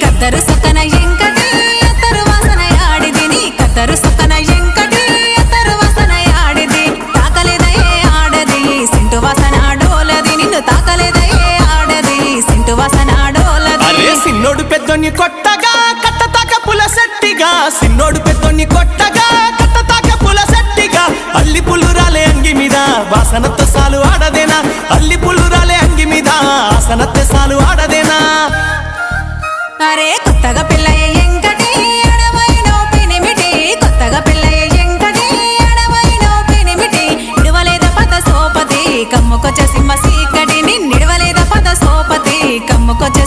కద్దరు సొక్కన ఎంకటి అత్తరు వాసన ఆడిది నీ కద్దరు సొక్కన ఎంకటి అత్తరు వాసన ఆడిది తాకలేదయే ఆడది సింటు వాసన డోలది నిన్ను తాకలేదయే ఆడది సింటు వాసన డోలది సిన్నోడు పెద్దోని కొట్టగా కట్టతాక పుల సెట్టిగా సిన్నోడు పెద్దోని కొట్టగా కట్టతాక పుల సెట్టిగా అల్లి పుల్లురాలే అంగి మీద వాసనతో సాలు ఆడదేనా అల్లి పుల్లురాలే అంగి మీద ఆసనతో సాలు ఆడదేనా అరే కొత్తగా పెళ్ళయ్య ఎంకటి అడవైనో పెనిమిటి కొత్తగా పెళ్ళయ్య ఎంకటి అడవైనో పెనిమిటి నిడవలేద పద సోపతి కమ్ముకొచ్చే సింహ సీకటి నిడవలేద పద సోపతి కమ్ముకొచ్చే